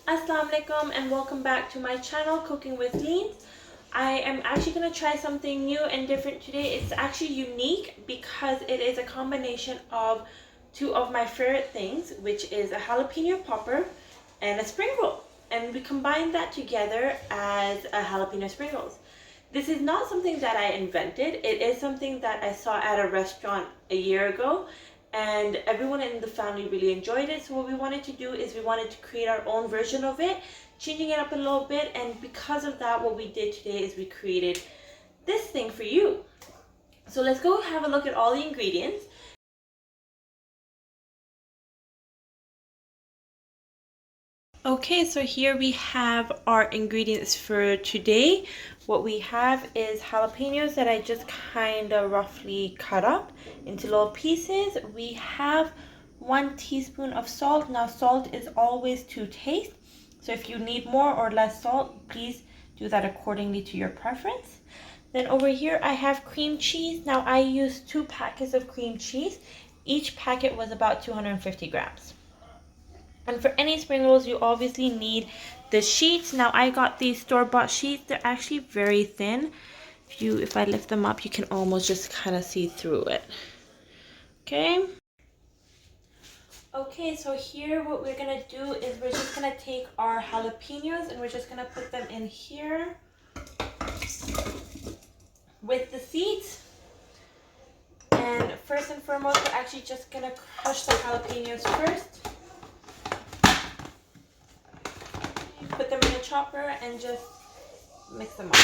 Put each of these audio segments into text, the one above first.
Assalamu alaikum and welcome back to my channel Cooking with Leans. I am actually going to try something new and different today. It's actually unique because it is a combination of two of my favorite things, which is a jalapeno popper and a spring roll. And we combine that together as a jalapeno spring rolls. This is not something that I invented. It is something that I saw at a restaurant a year ago, and everyone in the family really enjoyed it. So what we wanted to do is we wanted to create our own version of it, changing it up a little bit. And because of that, what we did today is we created this thing for you. So let's go have a look at all the ingredients. Okay, so here we have our ingredients for today. What we have is jalapenos that I just kind of roughly cut up into little pieces. We have 1 teaspoon of salt. Now salt is always to taste, so if you need more or less salt, please do that accordingly to your preference. Then over here I have cream cheese. Now I used 2 packets of cream cheese. Each packet was about 250 grams. And for any spring rolls, you obviously need the sheets. Now I got these store-bought sheets. They're actually very thin. If I lift them up, you can almost just kind of see through it. Okay. Okay, so here what we're gonna do is we're just gonna take our jalapenos and we're just gonna put them in here with the seeds. And first and foremost, we're actually just gonna crush the jalapenos first. Put them in a chopper and just mix them up.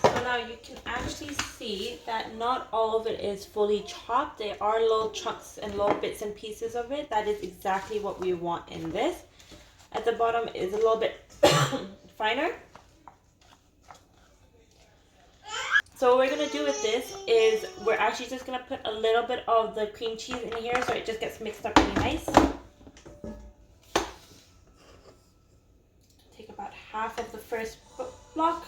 So now you can actually see that not all of it is fully chopped. There are little chunks and little bits and pieces of it. That is exactly what we want in this. At the bottom is a little bit finer. So what we're going to do with this is we're actually just going to put a little bit of the cream cheese in here so it just gets mixed up really nice. Take about half of the first block.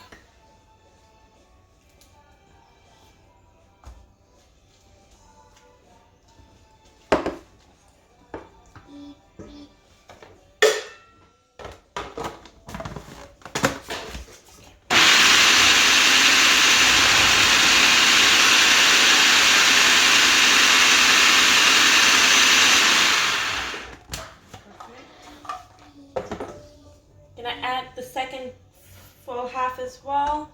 Gonna add the second full half as well.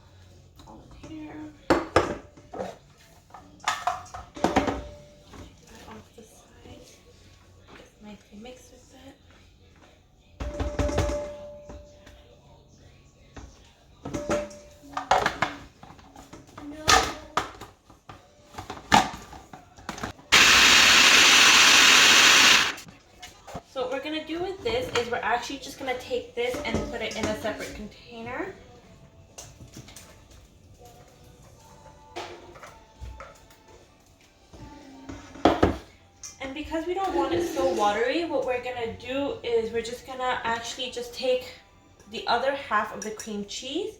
All in here. Off the side. Just nicely mix with it. So what we're gonna do with this is we're actually just gonna take this and put it in a separate container. And because we don't want it so watery, what we're gonna do is we're just gonna actually just take the other half of the cream cheese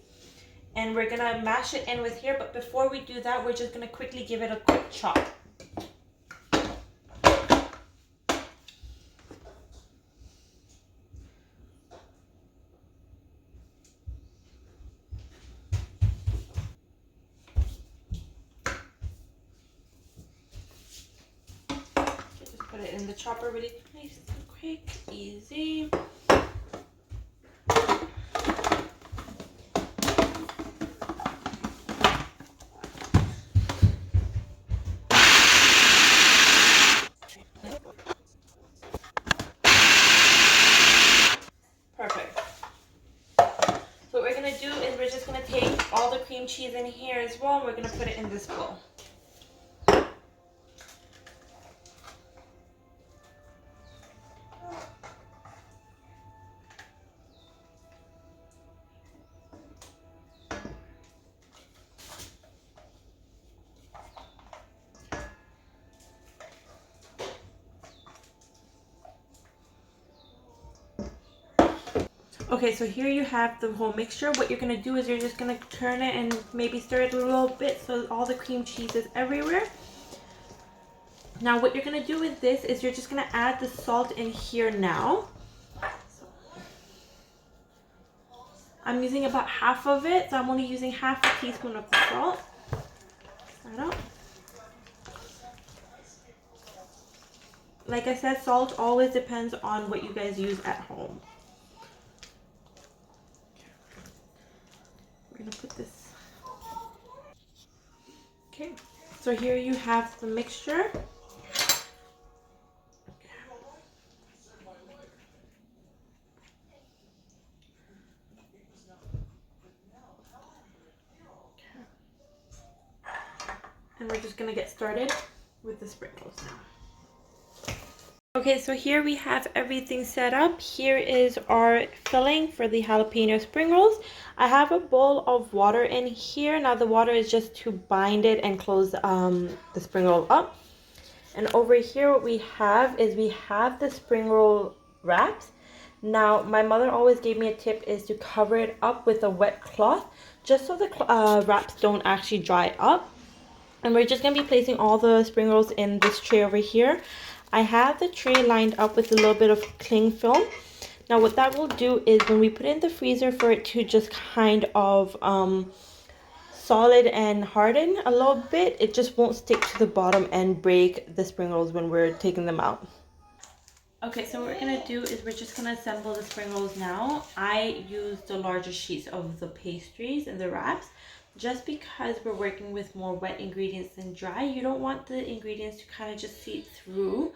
and we're gonna mash it in with here. But before we do that, we're just gonna quickly give it a quick chop. Put it in the chopper really nice and quick, easy. Perfect. So what we're gonna do is we're just gonna take all the cream cheese in here as well, and we're gonna put it in this bowl. Okay, so here you have the whole mixture. What you're going to do is you're just going to turn it and maybe stir it a little bit so all the cream cheese is everywhere. Now what you're going to do with this is you're just going to add the salt in here now. I'm using about half of it, so I'm only using half a teaspoon of the salt. Mix that up. Like I said, salt always depends on what you guys use at home. We're gonna put this. Okay, so here you have the mixture. And we're just gonna get started with the sprinkles now. Okay, so here we have everything set up. Here is our filling for the jalapeno spring rolls. I have a bowl of water in here. Now the water is just to bind it and close the spring roll up. And over here what we have is we have the spring roll wraps. Now my mother always gave me a tip is to cover it up with a wet cloth just so the wraps don't actually dry up. And we're just going to be placing all the spring rolls in this tray over here. I have the tray lined up with a little bit of cling film. Now what that will do is when we put it in the freezer for it to just kind of solid and harden a little bit, it just won't stick to the bottom and break the spring rolls when we're taking them out. Okay, so what we're going to do is we're just going to assemble the spring rolls now. I use the larger sheets of the pastries and the wraps. Just because we're working with more wet ingredients than dry, you don't want the ingredients to kind of just seep through,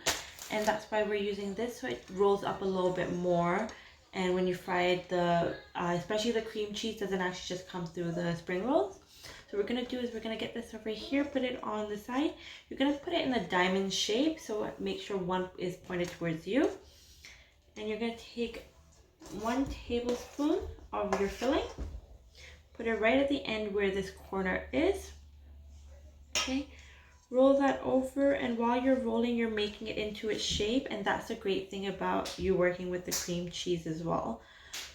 and that's why we're using this so it rolls up a little bit more. And when you fry it, especially the cream cheese doesn't actually just come through the spring rolls. So what we're going to do is we're going to get this over here, put it on the side. You're going to put it in a diamond shape, so make sure one is pointed towards you. And you're going to take 1 tablespoon of your filling. Put it right at the end where this corner is. Okay, roll that over, and while you're rolling, you're making it into its shape, and that's a great thing about you working with the cream cheese as well.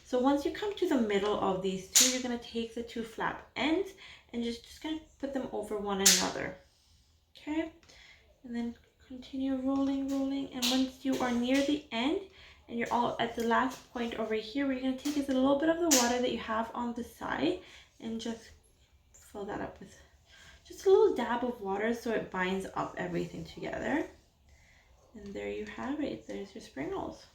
So once you come to the middle of these two, you're going to take the 2 flap ends and just going to put them over one another. Okay, and then continue rolling, and once you are near the end, and you're all at the last point over here, what you're going to take is a little bit of the water that you have on the side and just fill that up with just a little dab of water so it binds up everything together. And there you have it. There's your spring rolls.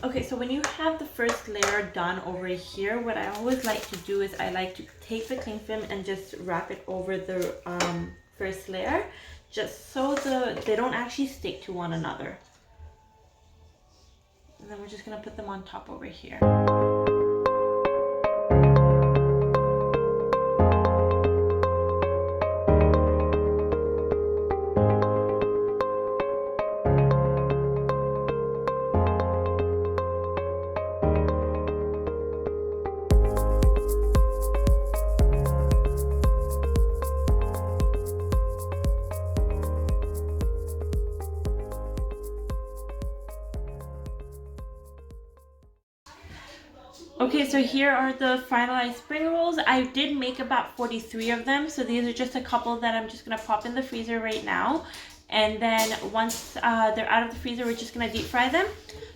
Okay, so when you have the first layer done over here, what I always like to do is I like to take the cling film and just wrap it over the first layer, just so they don't actually stick to one another. And then we're just going to put them on top over here. Okay, so here are the finalized spring rolls. I did make about 43 of them, so these are just a couple that I'm just going to pop in the freezer right now. And then once they're out of the freezer, we're just going to deep fry them.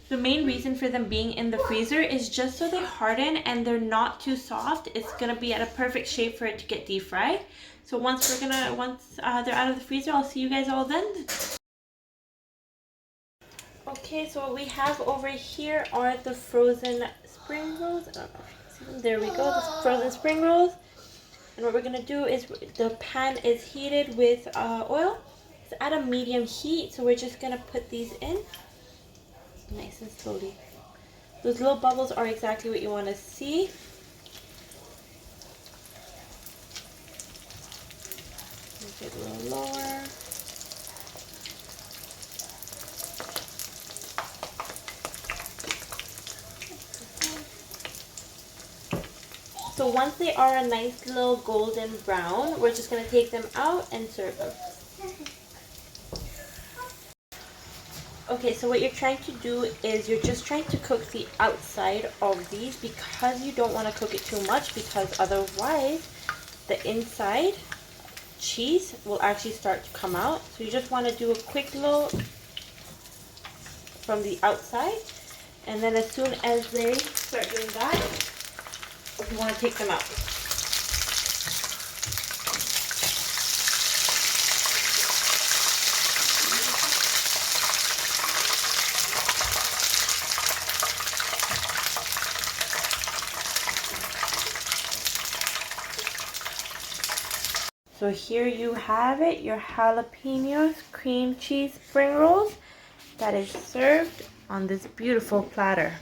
The main reason for them being in the freezer is just so they harden and they're not too soft. It's going to be at a perfect shape for it to get deep fried. So once they're out of the freezer, I'll see you guys all then. Okay, so what we have over here are the frozen spring rolls. I don't know if you can see them. There we go, the frozen spring rolls. And what we're going to do is the pan is heated with oil. It's at a medium heat, so we're just going to put these in nice and slowly. Those little bubbles are exactly what you want to see. Make it a little lower. So once they are a nice little golden brown, we're just going to take them out and serve them. Okay, so what you're trying to do is you're just trying to cook the outside of these because you don't want to cook it too much, because otherwise the inside cheese will actually start to come out. So you just want to do a quick little from the outside, and then as soon as they start doing that, you want to take them out. So here you have it, your jalapenos cream cheese spring rolls that is served on this beautiful platter.